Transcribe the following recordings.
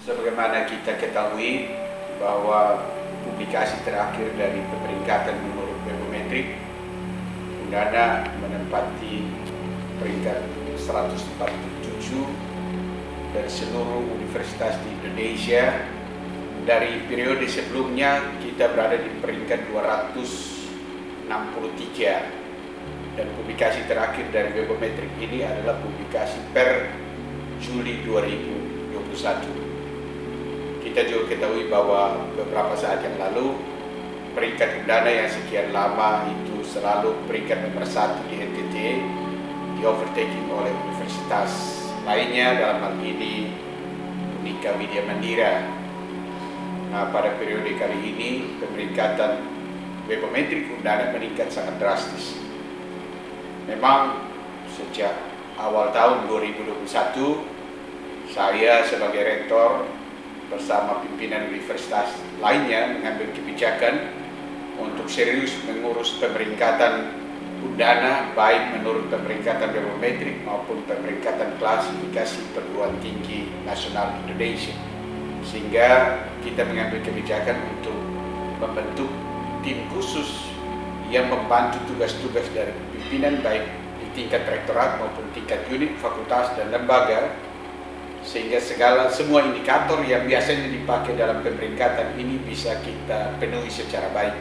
Sebagaimana kita ketahui bahwa publikasi terakhir dari peringkatan menurut Webometric, Undana menempati peringkat 147 dari seluruh universitas di Indonesia. Dari periode sebelumnya kita berada di peringkat 263, dan publikasi terakhir dari Webometric ini adalah publikasi per Juli 2021. Kita juga ketahui bahwa beberapa saat yang lalu peringkat Undana yang sekian lama itu selalu peringkat nomor 1 di NTT di overtaking oleh universitas lainnya, dalam hal ini Unika Widya Mandira. Nah, pada periode kali ini pemeringkatan Webometric Undana meningkat sangat drastis. Memang sejak awal tahun 2021 saya sebagai rektor bersama pimpinan universitas lainnya mengambil kebijakan untuk serius mengurus pemeringkatan Undana, baik menurut pemeringkatan Webometric maupun pemeringkatan klasifikasi perguruan tinggi nasional Indonesia. Sehingga kita mengambil kebijakan untuk membentuk tim khusus yang membantu tugas-tugas dari pimpinan baik di tingkat rektorat maupun tingkat unit, fakultas, dan lembaga, sehingga semua indikator yang biasanya dipakai dalam pemeringkatan ini bisa kita penuhi secara baik.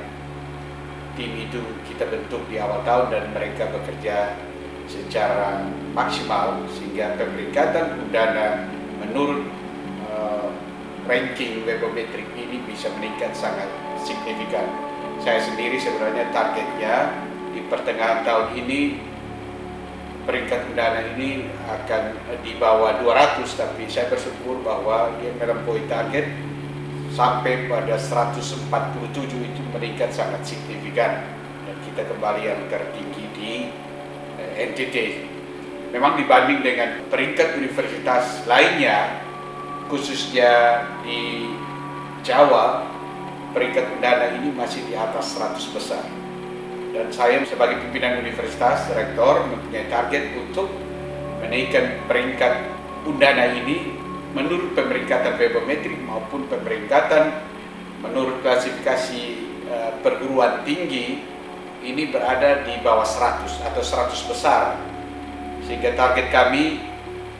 Tim itu kita bentuk di awal tahun dan mereka bekerja secara maksimal sehingga pemeringkatan Undana menurut ranking Webometric ini bisa meningkat sangat signifikan. Saya sendiri sebenarnya targetnya di pertengahan tahun ini peringkat Undana ini akan di bawah 200, tapi saya bersyukur bahwa dia melampaui target sampai pada 147 itu meningkat sangat signifikan, dan kita kembali yang tertinggi di NTT. Memang dibanding dengan peringkat universitas lainnya, khususnya di Jawa, peringkat Undana ini masih di atas 100 besar. Dan saya sebagai pimpinan universitas, rektor, mempunyai target untuk menaikkan peringkat Undana ini menurut pemeringkatan Webometric maupun pemeringkatan menurut klasifikasi perguruan tinggi ini berada di bawah 100 atau 100 besar. Sehingga target kami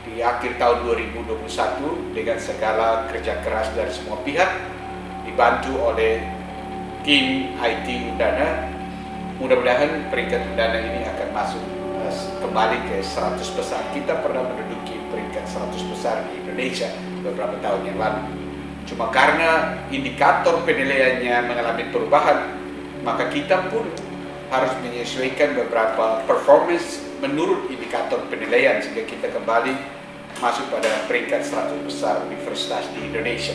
di akhir tahun 2021 dengan segala kerja keras dari semua pihak dibantu oleh tim IT Undana, mudah-mudahan peringkat Undana ini akan masuk kembali ke 100 besar. Kita pernah menduduki peringkat 100 besar di Indonesia beberapa tahun yang lalu. Cuma karena indikator penilaiannya mengalami perubahan, maka kita pun harus menyesuaikan beberapa performance menurut indikator penilaian sehingga kita kembali masuk pada peringkat 100 besar universitas di Indonesia.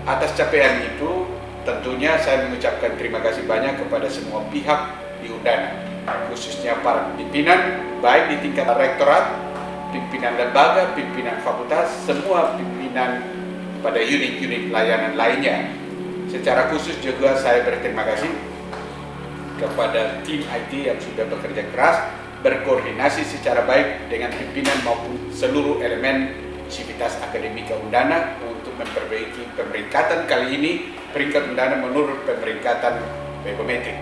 Atas capaian itu, tentunya saya mengucapkan terima kasih banyak kepada semua pihak di Undana, khususnya para pimpinan, baik di tingkat rektorat, pimpinan lembaga, pimpinan fakultas, semua pimpinan pada unit-unit layanan lainnya. Secara khusus juga saya berterima kasih kepada tim IT yang sudah bekerja keras, berkoordinasi secara baik dengan pimpinan maupun seluruh elemen sivitas akademika Undana untuk memperbaiki pemeringkatan kali ini, peringkat Undana menurut pemeringkatan Webometric.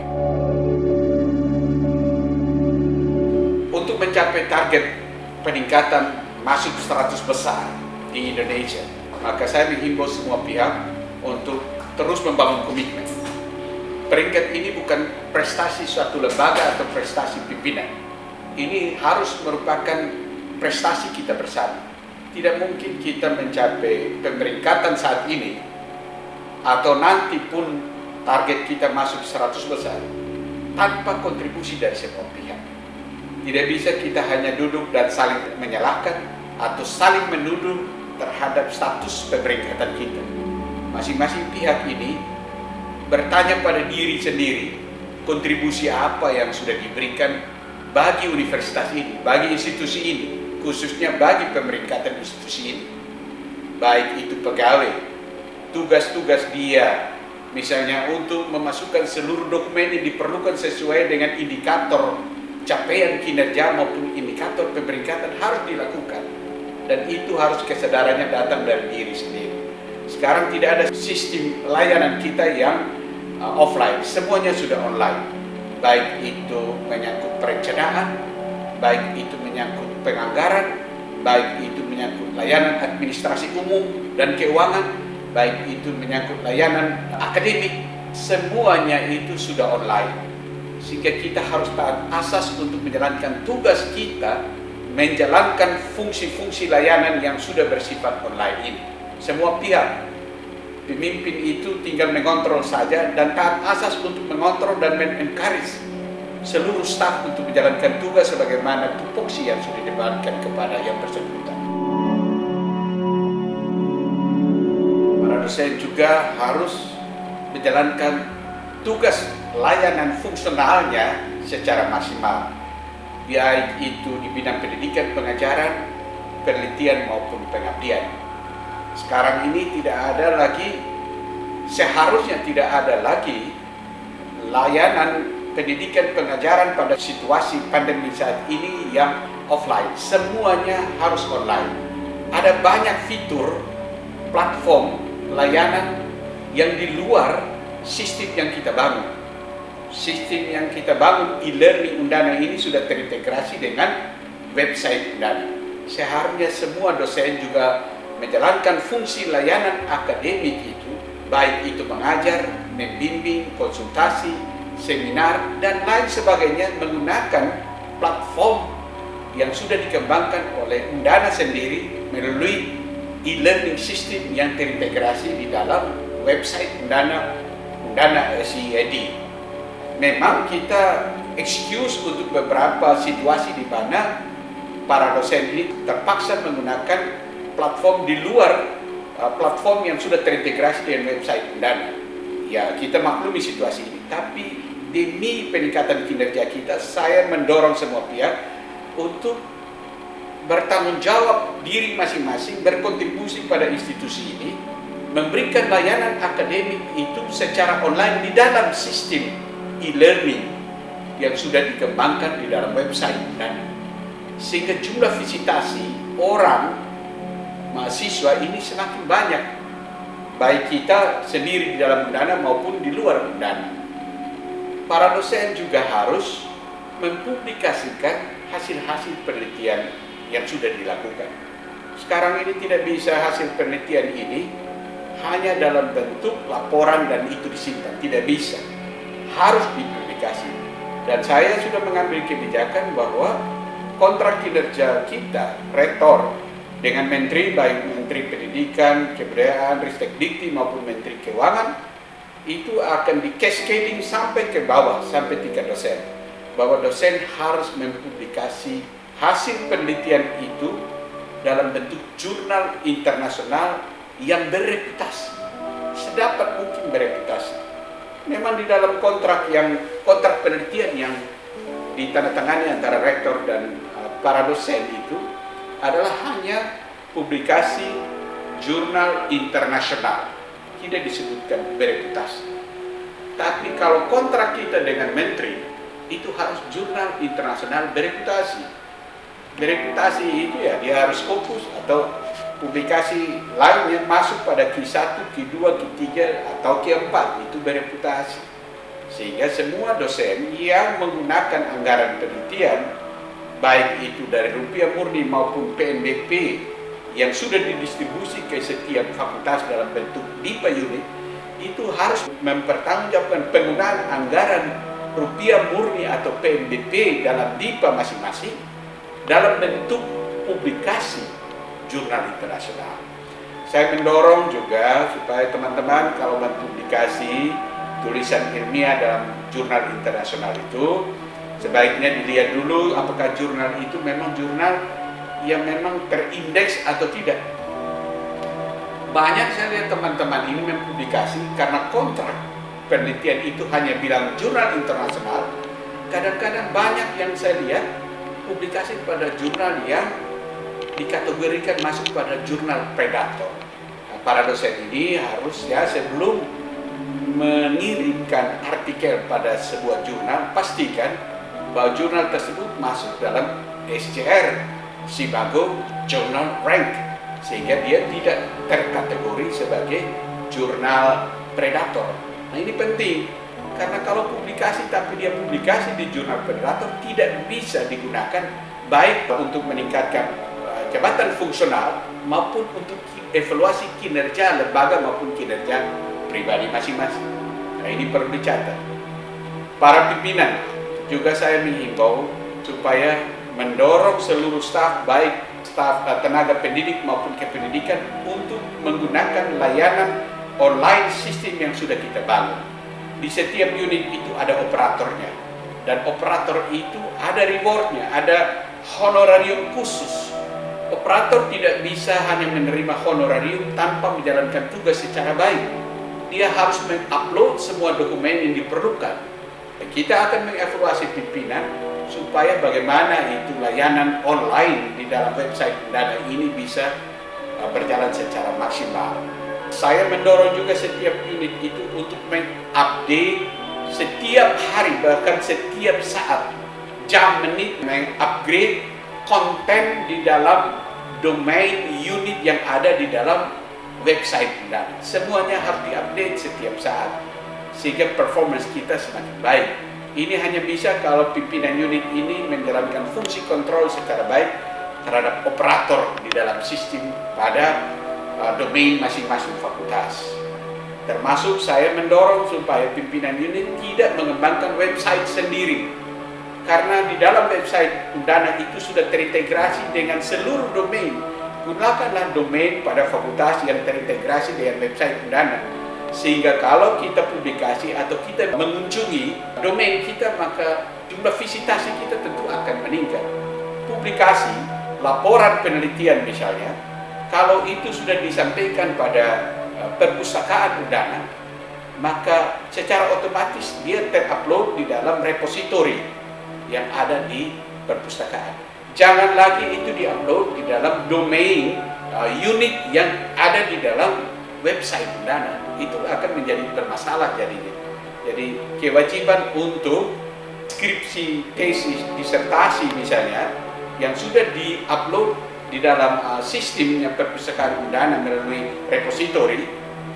Untuk mencapai target peningkatan masuk 100 besar di Indonesia, maka saya menghimbau semua pihak untuk terus membangun komitmen. Peringkat ini bukan prestasi suatu lembaga atau prestasi pimpinan. Ini harus merupakan prestasi kita bersama. Tidak mungkin kita mencapai pemeringkatan saat ini atau nanti pun target kita masuk 100 besar tanpa kontribusi dari semua pihak. Tidak bisa kita hanya duduk dan saling menyalahkan atau saling menuduh terhadap status pemeringkatan kita. Masing-masing pihak ini bertanya pada diri sendiri, kontribusi apa yang sudah diberikan bagi universitas ini, bagi institusi ini, khususnya bagi pemeringkatan institusi ini. Baik itu pegawai, tugas-tugas dia, misalnya untuk memasukkan seluruh dokumen yang diperlukan sesuai dengan indikator capaian kinerja maupun indikator pemeringkatan harus dilakukan. dan itu harus kesadarannya datang dari diri sendiri. Sekarang tidak ada sistem layanan kita yang offline, semuanya sudah online. Baik itu menyangkut perencanaan, baik itu menyangkut penganggaran, baik itu menyangkut layanan administrasi umum dan keuangan, baik itu menyangkut layanan akademik, semuanya itu sudah online. Sehingga kita harus taat asas untuk menjalankan tugas kita, menjalankan fungsi-fungsi layanan yang sudah bersifat online ini. Semua pihak, pemimpin itu tinggal mengontrol saja dan taat asas untuk mengontrol dan men-encourage seluruh staf untuk menjalankan tugas sebagaimana tupoksi yang sudah dibebankan kepada yang bersangkutan. Para dosen juga harus menjalankan tugas layanan fungsionalnya secara maksimal, baik itu di bidang pendidikan, pengajaran, penelitian maupun pengabdian. Sekarang ini seharusnya tidak ada lagi layanan pendidikan pengajaran pada situasi pandemi saat ini yang offline. Semuanya harus online. Ada banyak fitur, platform, layanan yang di luar sistem yang kita bangun. Sistem yang kita bangun e-learning Undana ini sudah terintegrasi dengan website Undana. Seharusnya semua dosen juga menjalankan fungsi layanan akademik itu, baik itu mengajar, membimbing, konsultasi, seminar, dan lain sebagainya menggunakan platform yang sudah dikembangkan oleh Undana sendiri melalui e-learning system yang terintegrasi di dalam website Undana SIED. Memang kita excuse untuk beberapa situasi di mana para dosen ini terpaksa menggunakan platform di luar platform yang sudah terintegrasi dengan website Undana. Ya, kita maklumi situasi ini, tapi demi peningkatan kinerja kita, saya mendorong semua pihak untuk bertanggung jawab diri masing-masing, berkontribusi pada institusi ini, memberikan layanan akademik itu secara online di dalam sistem e-learning yang sudah dikembangkan di dalam website Undana. Sehingga jumlah visitasi orang mahasiswa ini semakin banyak, baik kita sendiri di dalam Undana maupun di luar Undana. Para dosen juga harus mempublikasikan hasil-hasil penelitian yang sudah dilakukan. Sekarang ini tidak bisa hasil penelitian ini hanya dalam bentuk laporan dan itu disimpan, tidak bisa. Harus dipublikasi. Dan saya sudah mengambil kebijakan bahwa kontrak kinerja kita, rektor, dengan menteri, baik menteri pendidikan, kebudayaan, ristek dikti maupun menteri keuangan, itu akan di cascading sampai ke bawah, sampai tingkat dosen. Bahwa dosen harus mempublikasi hasil penelitian itu dalam bentuk jurnal internasional yang bereputasi, sedapat mungkin bereputasi. Memang di dalam kontrak penelitian yang ditandatangani antara rektor dan para dosen itu adalah hanya publikasi jurnal internasional, tidak disebutkan bereputasi. Tapi kalau kontrak kita dengan menteri, itu harus jurnal internasional bereputasi. Bereputasi itu ya dia harus fokus atau publikasi lainnya masuk pada Q1, Q2, Q3 atau Q4, itu bereputasi. Sehingga semua dosen yang menggunakan anggaran penelitian, baik itu dari rupiah murni maupun PNBP yang sudah didistribusi ke setiap fakultas dalam bentuk DIPA unit, itu harus mempertanggungjawabkan penggunaan anggaran rupiah murni atau PNBP dalam DIPA masing-masing dalam bentuk publikasi jurnal internasional. Saya mendorong juga supaya teman-teman kalau mempublikasi tulisan ilmiah dalam jurnal internasional itu sebaiknya dilihat dulu apakah jurnal itu memang jurnal yang memang terindeks atau tidak. Banyak saya lihat teman-teman ini mempublikasi karena kontrak penelitian itu hanya bilang jurnal internasional. Kadang-kadang banyak yang saya lihat publikasi pada jurnal yang dikategorikan masuk pada jurnal predator. Nah, para dosen ini harus ya sebelum mengirimkan artikel pada sebuah jurnal, pastikan bahwa jurnal tersebut masuk dalam SCR sebagai jurnal rank, sehingga dia tidak terkategori sebagai jurnal predator. Nah, ini penting, karena kalau publikasi tapi dia publikasi di jurnal predator tidak bisa digunakan baik untuk meningkatkan jabatan fungsional maupun untuk evaluasi kinerja lembaga maupun kinerja pribadi masing-masing. Nah, ini perlu dicatat. Para pimpinan juga saya menghimbau supaya mendorong seluruh staf, baik staf tenaga pendidik maupun kependidikan, untuk menggunakan layanan online sistem yang sudah kita bangun. Di setiap unit itu ada operatornya, dan operator itu ada rewardnya, ada honorarium khusus. Operator tidak bisa hanya menerima honorarium tanpa menjalankan tugas secara baik. Dia harus mengupload semua dokumen yang diperlukan. Kita akan mengevaluasi pimpinan supaya bagaimana itu layanan online di dalam website Undana ini bisa berjalan secara maksimal. Saya mendorong juga setiap unit itu untuk mengupdate setiap hari, bahkan setiap saat, jam, menit, mengupgrade konten di dalam domain unit yang ada di dalam website Undana. Semuanya harus diupdate setiap saat, sehingga performance kita semakin baik. Ini hanya bisa kalau pimpinan unit ini menjalankan fungsi kontrol secara baik terhadap operator di dalam sistem pada domain masing-masing fakultas. Termasuk saya mendorong supaya pimpinan unit tidak mengembangkan website sendiri, karena di dalam website Undana itu sudah terintegrasi dengan seluruh domain. Gunakanlah domain pada fakultas yang terintegrasi dengan website Undana, sehingga kalau kita publikasi atau kita mengunjungi domain kita, maka jumlah visitasi kita tentu akan meningkat. Publikasi, laporan penelitian misalnya, kalau itu sudah disampaikan pada perpustakaan Undana, maka secara otomatis dia terupload di dalam repositori yang ada di perpustakaan. Jangan lagi itu diupload di dalam domain unit yang ada di dalam website Undana. Itu akan menjadi bermasalah jadinya. Jadi kewajiban untuk skripsi, tesis, disertasi misalnya yang sudah diupload di dalam sistemnya perpustakaan Undana melalui repositori,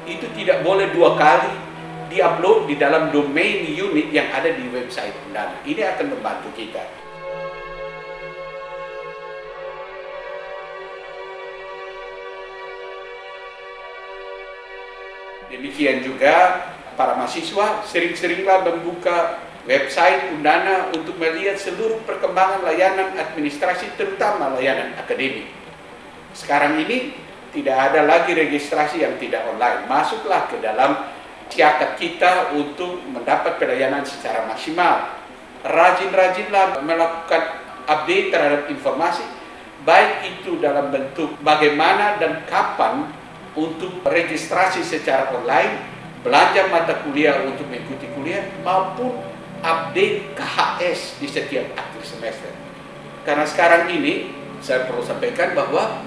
itu tidak boleh 2 kali diupload di dalam domain unit yang ada di website Undana. Ini akan membantu kita. Demikian juga para mahasiswa sering-seringlah membuka website Undana untuk melihat seluruh perkembangan layanan administrasi, terutama layanan akademik. Sekarang ini tidak ada lagi registrasi yang tidak online. Masuklah ke dalam siakat kita untuk mendapat pelayanan secara maksimal. Rajin-rajinlah melakukan update terhadap informasi, baik itu dalam bentuk bagaimana dan kapan untuk registrasi secara online, belanja mata kuliah untuk mengikuti kuliah, maupun update KHS di setiap akhir semester. Karena sekarang ini saya perlu sampaikan bahwa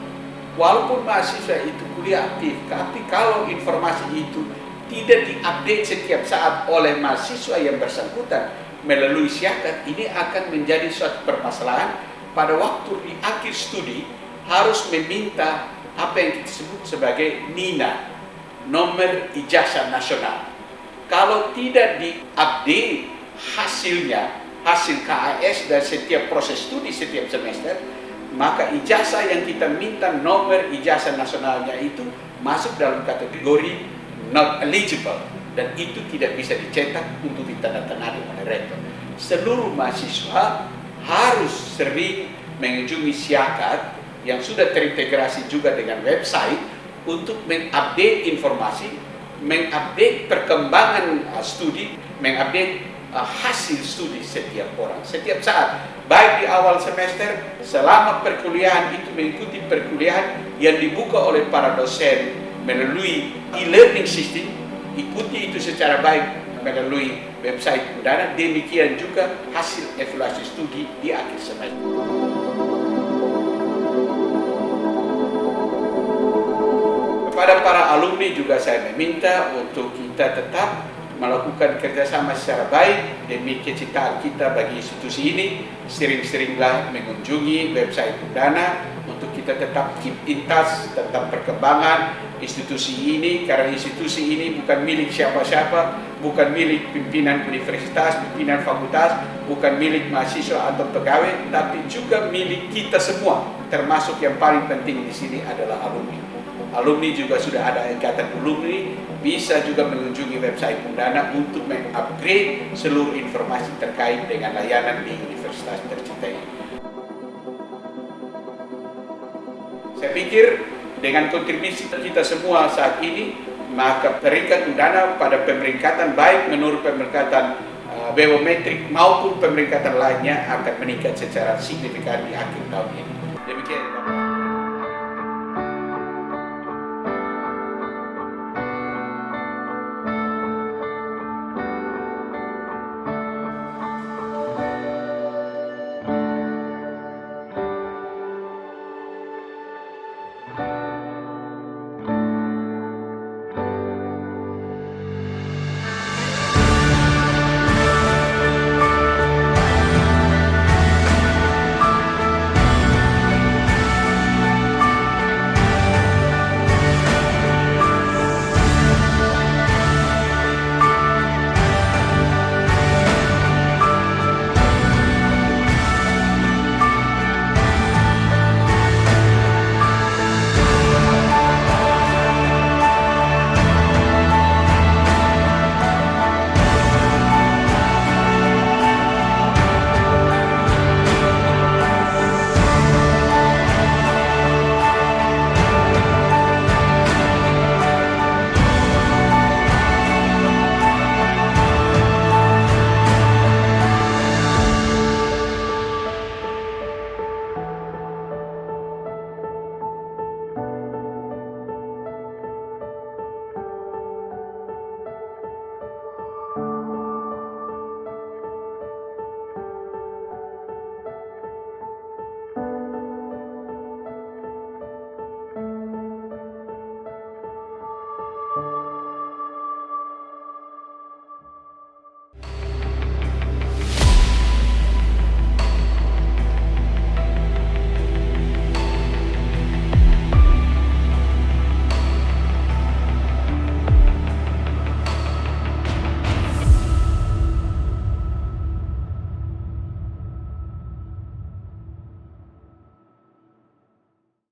walaupun mahasiswa itu kuliah aktif, tapi kalau informasi itu tidak diupdate setiap saat oleh mahasiswa yang bersangkutan melalui siakat, ini akan menjadi suatu permasalahan pada waktu di akhir studi harus meminta apa yang kita sebut sebagai NINA, nomor ijazah nasional. Kalau tidak diupdate hasilnya, hasil KAS dan setiap proses studi setiap semester, maka ijazah yang kita minta nomor ijazah nasionalnya itu masuk dalam kategori not eligible, dan itu tidak bisa dicetak untuk ditandatangani oleh rektor. Seluruh mahasiswa harus sering mengunjungi siakat yang sudah terintegrasi juga dengan website untuk mengupdate informasi, mengupdate perkembangan studi, mengupdate hasil studi setiap orang, setiap saat, baik di awal semester, selama perkuliahan itu mengikuti perkuliahan yang dibuka oleh para dosen melalui e-learning system, ikuti itu secara baik melalui website Undana. Demikian juga hasil evaluasi studi di akhir semester. Kepada para alumni juga saya meminta untuk kita tetap melakukan kerjasama secara baik demi kecintaan kita bagi institusi ini. Sering-seringlah mengunjungi website Undana untuk kita tetap keep in touch tentang perkembangan institusi ini, karena institusi ini bukan milik siapa-siapa, bukan milik pimpinan universitas, pimpinan fakultas, bukan milik mahasiswa atau pegawai, tapi juga milik kita semua. Termasuk yang paling penting di sini adalah alumni. Alumni juga sudah ada ikatan alumni, bisa juga mengunjungi website Undana untuk mengupgrade seluruh informasi terkait dengan layanan di universitas tercinta ini. Saya pikir dengan kontribusi kita semua saat ini, maka peringkat Undana pada pemeringkatan baik menurut pemeringkatan biometrik maupun pemeringkatan lainnya akan meningkat secara signifikan di akhir tahun ini.